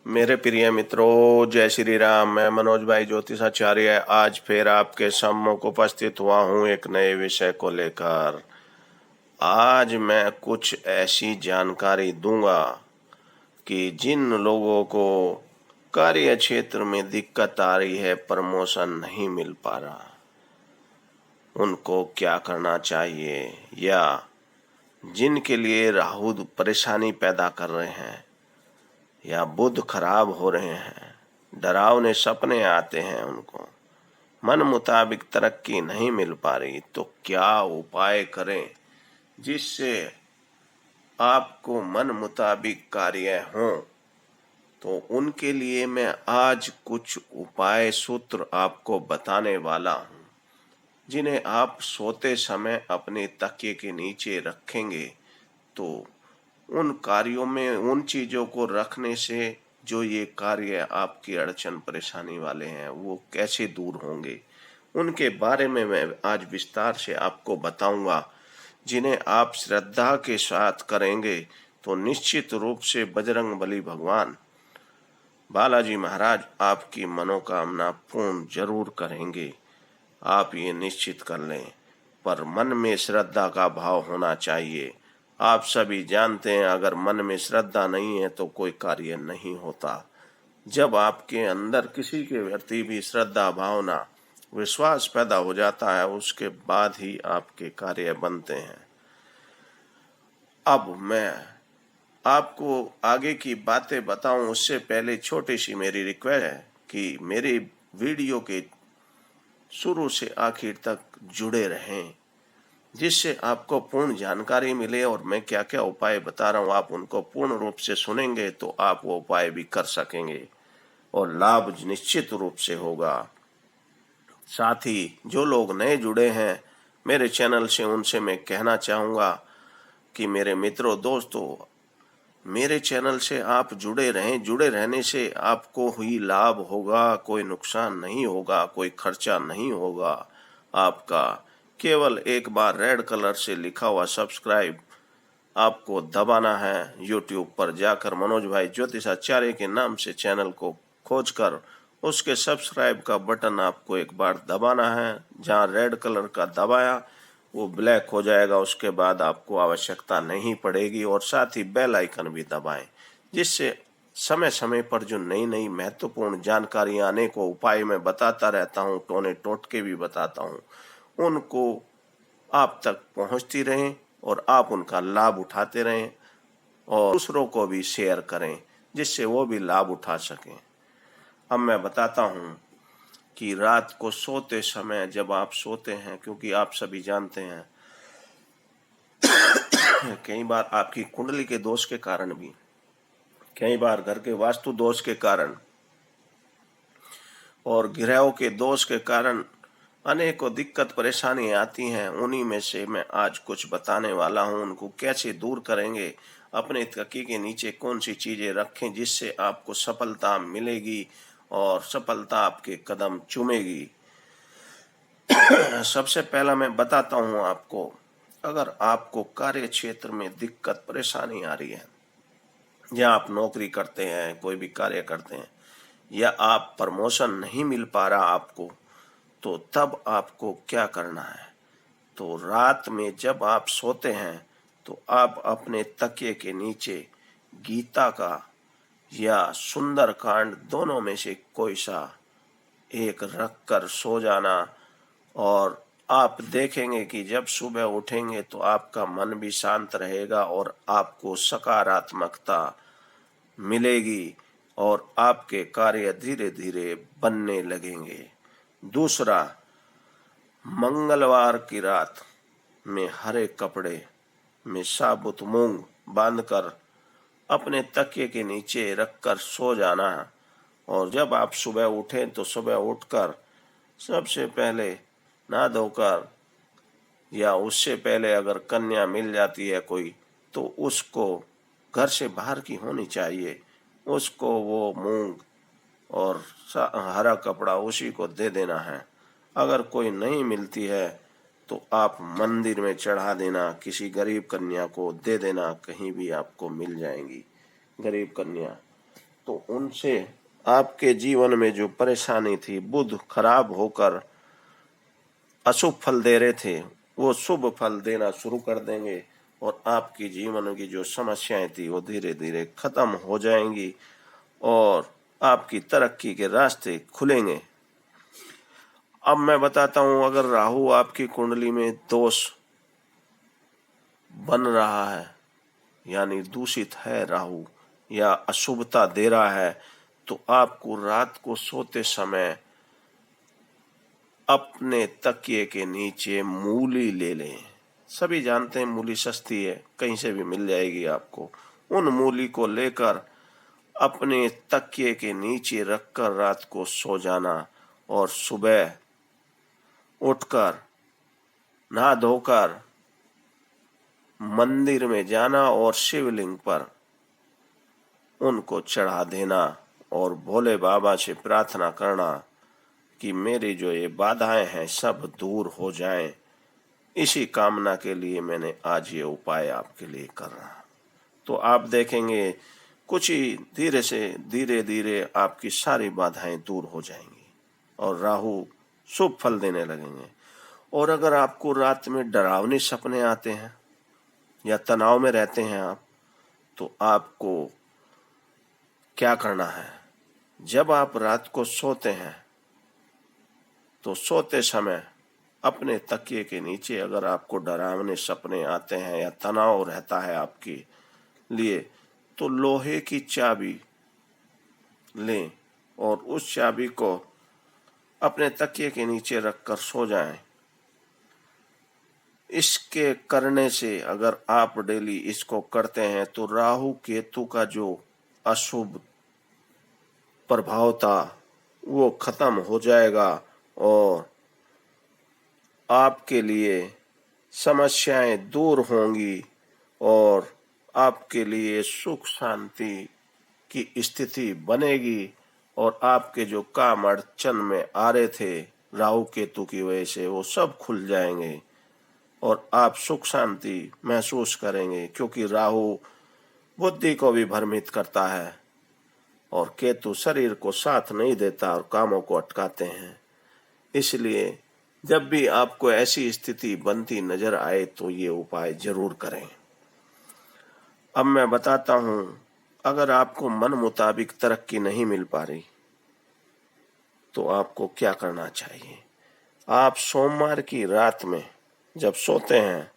मेरे प्रिय मित्रों, जय श्री राम। मैं मनोज भाई ज्योतिषाचार्य आज फिर आपके सम्मुख उपस्थित हुआ हूँ एक नए विषय को लेकर। आज मैं कुछ ऐसी जानकारी दूंगा कि जिन लोगों को कार्य क्षेत्र में दिक्कत आ रही है, प्रमोशन नहीं मिल पा रहा, उनको क्या करना चाहिए, या जिनके लिए राहु परेशानी पैदा कर रहे हैं या बुध खराब हो रहे हैं, डरावने सपने आते हैं, उनको मन मुताबिक तरक्की नहीं मिल पा रही, तो क्या उपाय करें जिससे आपको मन मुताबिक कार्य हो। तो उनके लिए मैं आज कुछ उपाय सूत्र आपको बताने वाला हूँ, जिन्हें आप सोते समय अपने तकिए के नीचे रखेंगे तो उन कार्यों में उन चीज़ों को रखने से जो ये कार्य आपकी अड़चन परेशानी वाले हैं वो कैसे दूर होंगे, उनके बारे में मैं आज विस्तार से आपको बताऊंगा, जिन्हें आप श्रद्धा के साथ करेंगे तो निश्चित रूप से बजरंग बली भगवान बालाजी महाराज आपकी मनोकामना पूर्ण जरूर करेंगे। आप ये निश्चित कर लें, पर मन में श्रद्धा का भाव होना चाहिए। आप सभी जानते हैं, अगर मन में श्रद्धा नहीं है तो कोई कार्य नहीं होता। जब आपके अंदर किसी के प्रति भी श्रद्धा भावना विश्वास पैदा हो जाता है, उसके बाद ही आपके कार्य बनते हैं। अब मैं आपको आगे की बातें बताऊं उससे पहले छोटी सी मेरी रिक्वेस्ट है कि मेरी वीडियो के शुरू से आखिर तक जुड़े रहें, जिससे आपको पूर्ण जानकारी मिले और मैं क्या क्या उपाय बता रहा हूँ आप उनको पूर्ण रूप से सुनेंगे तो आप वो उपाय भी कर सकेंगे और लाभ निश्चित रूप से होगा। साथ ही जो लोग नए जुड़े हैं मेरे चैनल से, उनसे मैं कहना चाहूँगा कि मेरे मित्रों दोस्तों, मेरे चैनल से आप जुड़े रहें। जुड़े रहने से आपको ही लाभ होगा, कोई नुकसान नहीं होगा, कोई खर्चा नहीं होगा आपका। केवल एक बार रेड कलर से लिखा हुआ सब्सक्राइब आपको दबाना है। यूट्यूब पर जाकर मनोज भाई ज्योतिषाचार्य के नाम से चैनल को खोजकर उसके सब्सक्राइब का बटन आपको एक बार दबाना है। जहाँ रेड कलर का दबाया वो ब्लैक हो जाएगा, उसके बाद आपको आवश्यकता नहीं पड़ेगी। और साथ ही बेल आइकन भी दबाएं, जिससे समय समय पर जो नई नई महत्वपूर्ण जानकारी आने को उपाय मैं बताता रहता हूँ, टोने टोटके भी बताता हूँ, उनको आप तक पहुँचती रहें और आप उनका लाभ उठाते रहें और दूसरों को भी शेयर करें जिससे वो भी लाभ उठा सकें। अब मैं बताता हूँ कि रात को सोते समय जब आप सोते हैं, क्योंकि आप सभी जानते हैं कई बार आपकी कुंडली के दोष के कारण भी, कई बार घर के वास्तु दोष के कारण और ग्रहों के दोष के कारण अनेकों दिक्कत परेशानी आती हैं। उन्हीं में से मैं आज कुछ बताने वाला हूं, उनको कैसे दूर करेंगे, अपने तकिए के नीचे कौन सी चीजें रखें जिससे आपको सफलता मिलेगी और सफलता आपके कदम चूमेगी। सबसे पहला मैं बताता हूं आपको, अगर आपको कार्य क्षेत्र में दिक्कत परेशानी आ रही है, या आप नौकरी करते हैं, कोई भी कार्य करते हैं, या आप प्रमोशन नहीं मिल पा रहा आपको, तो तब आपको क्या करना है। तो रात में जब आप सोते हैं तो आप अपने तकिए के नीचे गीता का या सुंदर कांड दोनों में से कोई सा एक रख कर सो जाना। और आप देखेंगे कि जब सुबह उठेंगे तो आपका मन भी शांत रहेगा और आपको सकारात्मकता मिलेगी और आपके कार्य धीरे धीरे बनने लगेंगे। दूसरा, मंगलवार की रात में हरे कपड़े में साबुत मूंग बांधकर अपने तकिए के नीचे रखकर सो जाना। और जब आप सुबह उठें तो सुबह उठकर सबसे पहले नहा धोकर, या उससे पहले अगर कन्या मिल जाती है कोई तो उसको, घर से बाहर की होनी चाहिए, उसको वो मूंग और हरा कपड़ा उसी को दे देना है। अगर कोई नहीं मिलती है तो आप मंदिर में चढ़ा देना, किसी गरीब कन्या को दे देना, कहीं भी आपको मिल जाएंगी गरीब कन्या। तो उनसे आपके जीवन में जो परेशानी थी, बुध खराब होकर अशुभ फल दे रहे थे, वो शुभ फल देना शुरू कर देंगे और आपकी जीवन की जो समस्याएं थी वो धीरे धीरे खत्म हो जाएंगी और आपकी तरक्की के रास्ते खुलेंगे। अब मैं बताता हूं, अगर राहु आपकी कुंडली में दोष बन रहा है, यानी दूषित है राहु या अशुभता दे रहा है, तो आपको रात को सोते समय अपने तकिए के नीचे मूली ले लें। सभी जानते हैं मूली सस्ती है, कहीं से भी मिल जाएगी आपको। उन मूली को लेकर अपने तकिए के नीचे रखकर रात को सो जाना और सुबह उठकर नहा धोकर मंदिर में जाना और शिवलिंग पर उनको चढ़ा देना और भोले बाबा से प्रार्थना करना कि मेरी जो ये बाधाएं हैं सब दूर हो जाएं। इसी कामना के लिए मैंने आज ये उपाय आपके लिए कर रहा। तो आप देखेंगे कुछ ही धीरे धीरे आपकी सारी बाधाएं दूर हो जाएंगी और राहु शुभ फल देने लगेंगे। और अगर आपको रात में डरावने सपने आते हैं या तनाव में रहते हैं आप, तो आपको क्या करना है, जब आप रात को सोते हैं तो सोते समय अपने तकिए के नीचे अगर आपको डरावने सपने आते हैं या तनाव रहता है आपके लिए, तो लोहे की चाबी लें और उस चाबी को अपने तकिए के नीचे रखकर सो जाएं। इसके करने से अगर आप डेली इसको करते हैं तो राहु केतु का जो अशुभ प्रभाव था वो खत्म हो जाएगा और आपके लिए समस्याएं दूर होंगी और आपके लिए सुख शांति की स्थिति बनेगी और आपके जो काम अड़चन में आ रहे थे राहु केतु की वजह से वो सब खुल जाएंगे और आप सुख शांति महसूस करेंगे, क्योंकि राहु बुद्धि को भी भ्रमित करता है और केतु शरीर को साथ नहीं देता और कामों को अटकाते हैं। इसलिए जब भी आपको ऐसी स्थिति बनती नजर आए तो ये उपाय जरूर करें। अब मैं बताता हूं, अगर आपको मन मुताबिक तरक्की नहीं मिल पा रही तो आपको क्या करना चाहिए। आप सोमवार की रात में जब सोते हैं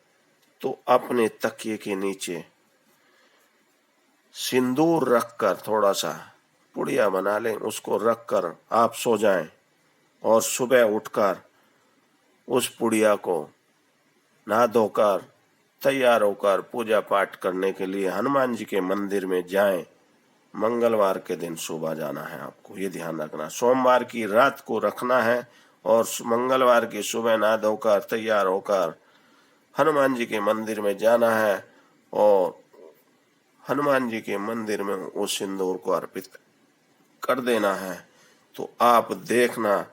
तो अपने तकिए के नीचे सिंदूर रखकर थोड़ा सा पुड़िया बना लें, उसको रखकर आप सो जाएं और सुबह उठकर उस पुड़िया को नहा धोकर तैयार होकर पूजा पाठ करने के लिए हनुमान जी के मंदिर में जाएं। मंगलवार के दिन सुबह जाना है आपको, ये ध्यान रखना। सोमवार की रात को रखना है और मंगलवार की सुबह नहा धोकर तैयार होकर हनुमान जी के मंदिर में जाना है और हनुमान जी के मंदिर में उस सिंदूर को अर्पित कर देना है। तो आप देखना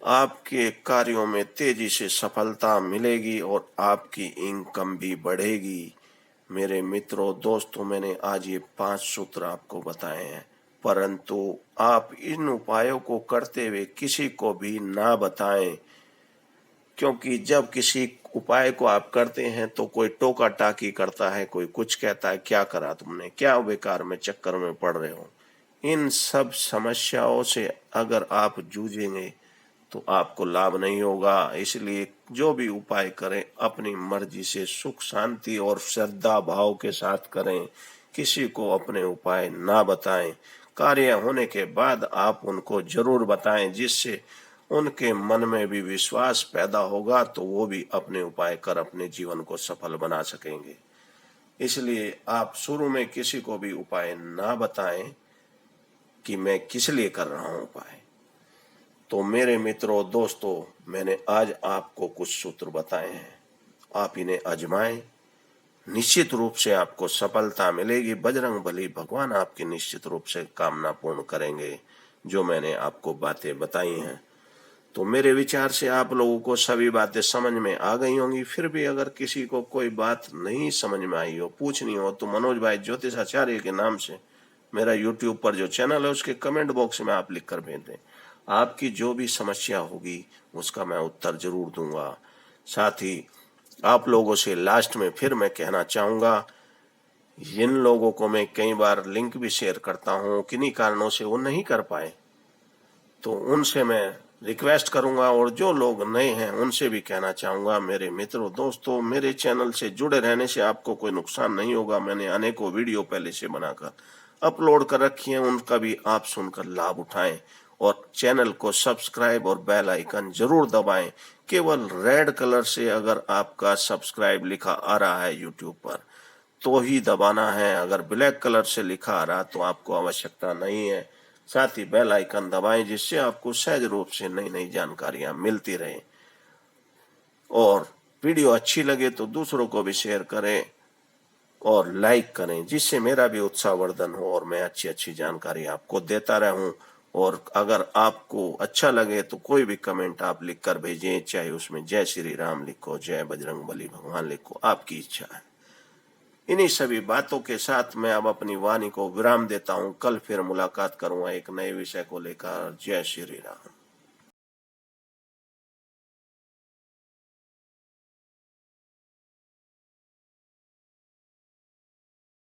आपके कार्यों में तेजी से सफलता मिलेगी और आपकी इनकम भी बढ़ेगी। मेरे मित्रों दोस्तों, मैंने आज ये 5 सूत्र आपको बताए हैं, परंतु आप इन उपायों को करते हुए किसी को भी ना बताएं, क्योंकि जब किसी उपाय को आप करते हैं तो कोई टोका टाकी करता है, कोई कुछ कहता है क्या करा तुमने, क्या बेकार में चक्कर में पड़ रहे हो। इन सब समस्याओं से अगर आप जूझेंगे तो आपको लाभ नहीं होगा। इसलिए जो भी उपाय करें अपनी मर्जी से सुख शांति और श्रद्धा भाव के साथ करें, किसी को अपने उपाय ना बताएं। कार्य होने के बाद आप उनको जरूर बताएं, जिससे उनके मन में भी विश्वास पैदा होगा, तो वो भी अपने उपाय कर अपने जीवन को सफल बना सकेंगे। इसलिए आप शुरू में किसी को भी उपाय ना बताएं कि मैं किस लिए कर रहा हूं उपाय। तो मेरे मित्रों दोस्तों, मैंने आज आपको कुछ सूत्र बताए हैं, आप इन्हें आजमाएं, निश्चित रूप से आपको सफलता मिलेगी। बजरंगबली भगवान आपकी निश्चित रूप से कामना पूर्ण करेंगे जो मैंने आपको बातें बताई हैं। तो मेरे विचार से आप लोगों को सभी बातें समझ में आ गई होंगी। फिर भी अगर किसी को कोई बात नहीं समझ में आई हो, पूछनी हो, तो मनोज भाई ज्योतिषाचार्य के नाम से मेरा यूट्यूब पर जो चैनल है उसके कमेंट बॉक्स में आप लिख कर भेज दें। आपकी जो भी समस्या होगी उसका मैं उत्तर जरूर दूंगा। साथ ही आप लोगों से लास्ट में फिर मैं कहना चाहूँगा, जिन लोगों को मैं कई बार लिंक भी शेयर करता हूँ, किन्हीं कारणों से वो नहीं कर पाए, तो उनसे मैं रिक्वेस्ट करूंगा, और जो लोग नए हैं उनसे भी कहना चाहूँगा, मेरे मित्रों दोस्तों, मेरे चैनल से जुड़े रहने से आपको कोई नुकसान नहीं होगा। मैंने अनेकों वीडियो पहले से बनाकर अपलोड कर रखी हैं, उनका भी आप सुनकर लाभ उठाएं और चैनल को सब्सक्राइब और बेल आइकन जरूर दबाएं। केवल रेड कलर से अगर आपका सब्सक्राइब लिखा आ रहा है यूट्यूब पर तो ही दबाना है, अगर ब्लैक कलर से लिखा आ रहा तो आपको आवश्यकता नहीं है। साथ ही बेल आइकन दबाएं जिससे आपको सहज रूप से नई नई जानकारियां मिलती रहें। और वीडियो अच्छी लगे तो दूसरों को भी शेयर करें और लाइक करें, जिससे मेरा भी उत्साहवर्धन हो और मैं अच्छी अच्छी जानकारी आपको देता रहूं। और अगर आपको अच्छा लगे तो कोई भी कमेंट आप लिख कर भेजें, चाहे उसमें जय श्री राम लिखो, जय बजरंगबली भगवान लिखो, आपकी इच्छा है। इन्हीं सभी बातों के साथ मैं अब अपनी वाणी को विराम देता हूं। कल फिर मुलाकात करूंगा एक नए विषय को लेकर। जय श्री राम।